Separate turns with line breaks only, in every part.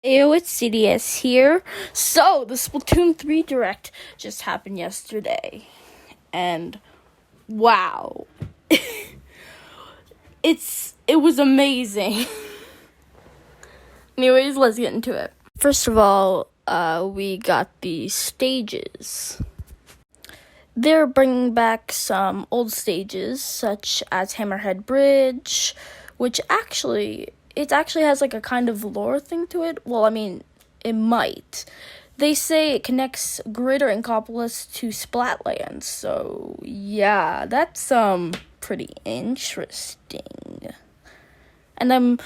Ew, it's CDS here. So, the Splatoon 3 Direct just happened yesterday. And, wow. It was amazing. Anyways, let's get into it. First of all, we got the stages. They're bringing back some old stages, such as Hammerhead Bridge, which it actually has like a kind of lore thing to it. Well, I mean, it might. They say it connects Gritter and Copolis to Splatlands, so yeah, that's pretty interesting. And then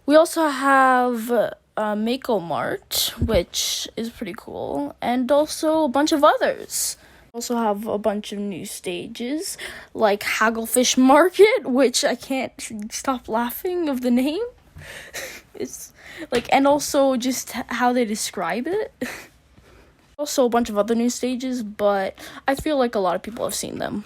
we also have Mako Mart, which is pretty cool, and also a bunch of others. Also have a bunch of new stages, like Hagglefish Market, which I can't stop laughing of the name. It's like, and also just how they describe it. Also a bunch of other new stages, but I feel like a lot of people have seen them.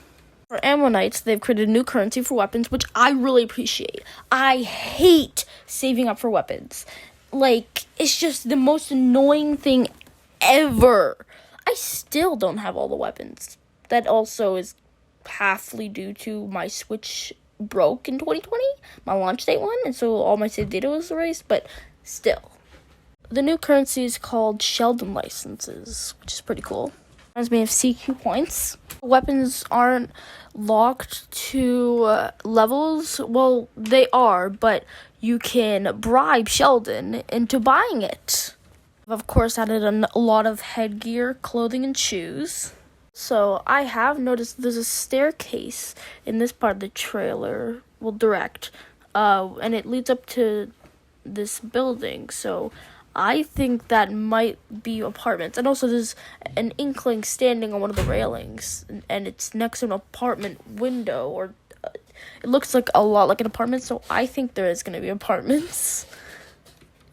For Ammonites, they've created a new currency for weapons, which I really appreciate. I hate saving up for weapons. Like, it's just the most annoying thing ever. I still don't have all the weapons. That also is halfly due to my Switch broke in 2020, my launch date one, and so all my saved data was erased, but still. The new currency is called Sheldon licenses, which is pretty cool. Reminds me of CQ points. Weapons aren't locked to levels. Well, they are, but you can bribe Sheldon into buying it. I've, of course, added a lot of headgear, clothing, and shoes. So I have noticed there's a staircase in this part of the trailer, well, direct, and it leads up to this building. So I think that might be apartments. And also there's an inkling standing on one of the railings, and it's next to an apartment window, or it looks like a lot like an apartment, so I think there is going to be apartments.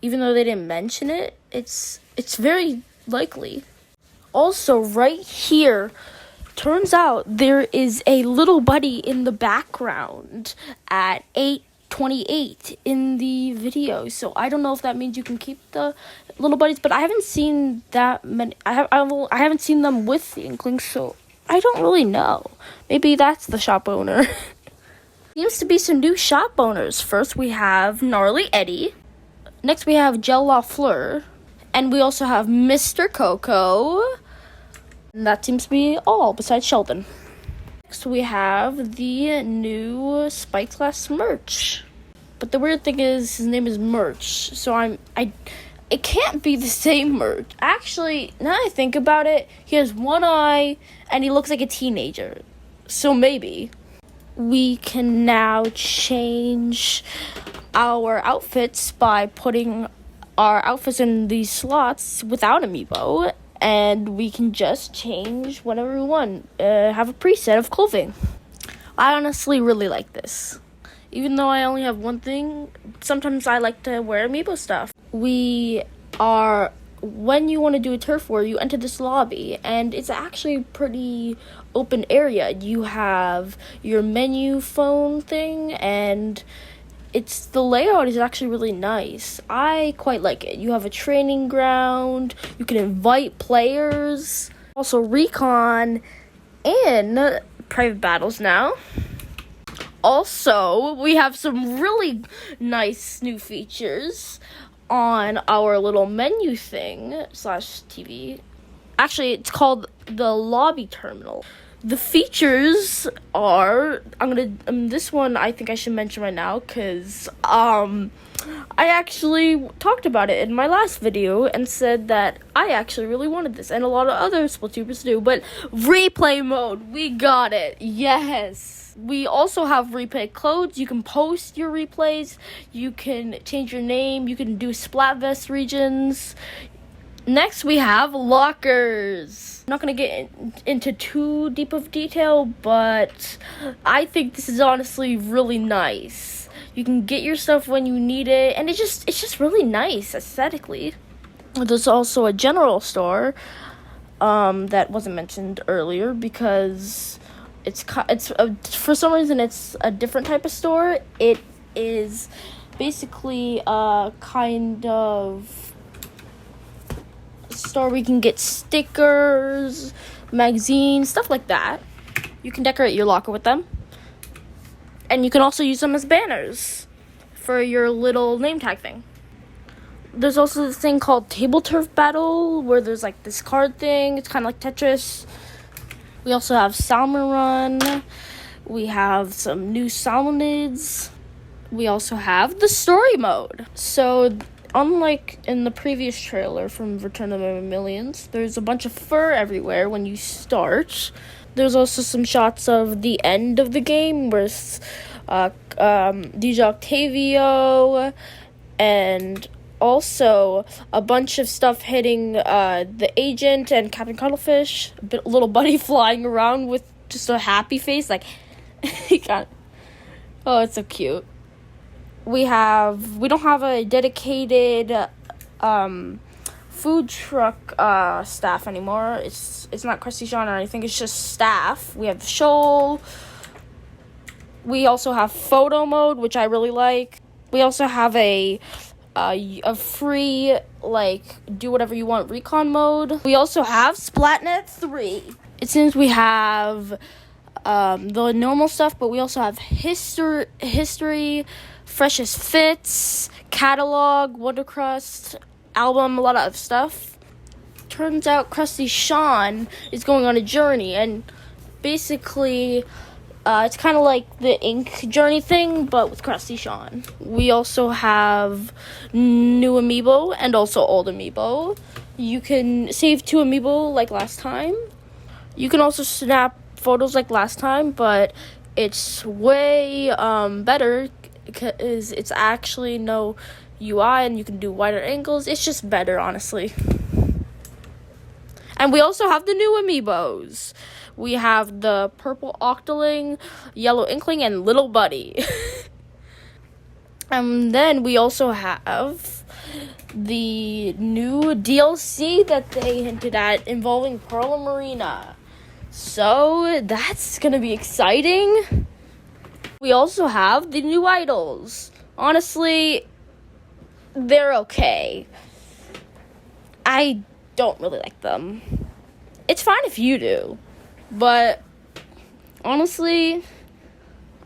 Even though they didn't mention it, it's very likely. Also, right here, turns out there is a little buddy in the background at 8:28 in the video. So I don't know if that means you can keep the little buddies, but I haven't seen that many. I haven't seen them with the Inklings, so I don't really know. Maybe that's the shop owner. Seems to be some new shop owners. First, we have Gnarly Eddie. Next, we have Gel La Fleur. And we also have Mr. Coco. And that seems to be all besides Sheldon. Next, we have the new Spiked Glass merch. But the weird thing is, his name is Merch. So it can't be the same merch. Actually, now I think about it, he has one eye and he looks like a teenager. So maybe. We can now change our outfits by putting our outfits in these slots without Amiibo, and we can just change whatever we want, have a preset of clothing. I honestly really like this. Even though I only have one thing, sometimes I like to wear Amiibo stuff. When you want to do a turf war, you enter this lobby, and it's actually a pretty open area. You have your menu phone thing, and the layout is actually really nice. I quite like it. You have a training ground, you can invite players, also recon, and private battles now. Also, we have some really nice new features on our little menu thing /TV. Actually, it's called the lobby terminal. The features are, this one I think I should mention right now, because I actually talked about it in my last video and said that I actually really wanted this, and a lot of other Splatooners do, but replay mode, we got it, yes! We also have replay clothes. You can post your replays, you can change your name, you can do Splatfest regions. Next, we have lockers. I'm not going to get into too deep of detail, but I think this is honestly really nice. You can get your stuff when you need it, and it's just really nice aesthetically. There's also a general store that wasn't mentioned earlier because for some reason it's a different type of store. It is basically kind of store where you can get stickers, magazines, stuff like that. You can decorate your locker with them. And you can also use them as banners for your little name tag thing. There's also this thing called Table Turf Battle, where there's like this card thing. It's kind of like Tetris. We also have Salmon Run. We have some new Salmonids. We also have the story mode. So, unlike in the previous trailer from Return of the Millions, there's a bunch of fur everywhere when you start. There's also some shots of the end of the game where DJ Octavio and also a bunch of stuff hitting the agent and Captain Cuttlefish. A little buddy flying around with just a happy face, like he got. Oh, it's so cute. We don't have a dedicated food truck staff anymore. It's not Krusty Sean or anything. It's just staff. We have the Shoal. We also have photo mode, which I really like. We also have a free, like, do whatever you want recon mode. We also have Splatnet 3. It seems we have the normal stuff, but we also have history, freshest fits, catalog, Wondercrust, album, a lot of stuff. Turns out Krusty Sean is going on a journey, and basically it's kind of like the ink journey thing, but with Krusty Sean. We also have new Amiibo and also old Amiibo. You can save 2 Amiibo like last time. You can also snap photos like last time, but it's way better because it's actually no UI and you can do wider angles. It's just better, honestly. And we also have the new Amiibos. We have the purple Octoling, yellow Inkling, and little Buddy. And then we also have the new DLC that they hinted at involving Pearl and Marina. So that's gonna be exciting. We also have the new idols. Honestly, they're okay. I don't really like them. It's fine if you do. But honestly,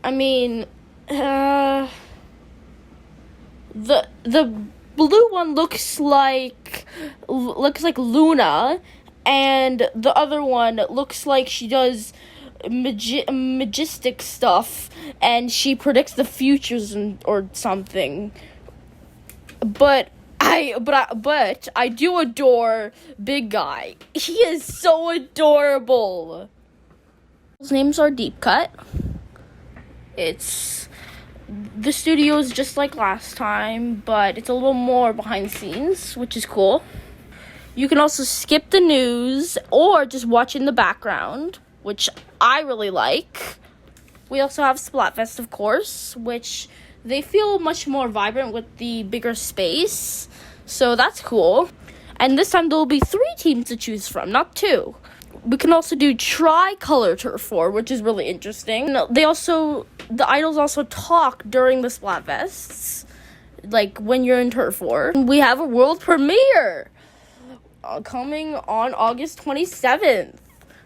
I mean, the blue one looks like Luna, and the other one looks like she does majestic stuff, and she predicts the futures or something. But I do adore Big Guy. He is so adorable. His names are Deep Cut. The studio is just like last time, but it's a little more behind the scenes, which is cool. You can also skip the news or just watch in the background, which I really like. We also have Splatfest, of course, which they feel much more vibrant with the bigger space. So that's cool. And this time there will be 3 teams to choose from, not 2. We can also do tricolor turf war, which is really interesting. The idols also talk during the Splatfests, like when you're in turf war. We have a world premiere coming on August 27th.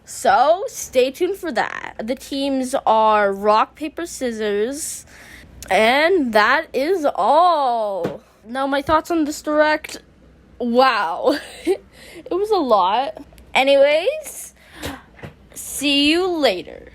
So stay tuned for that. The teams are rock, paper, scissors. And that is all. Now my thoughts on this direct. Wow. It was a lot. Anyways, see you later.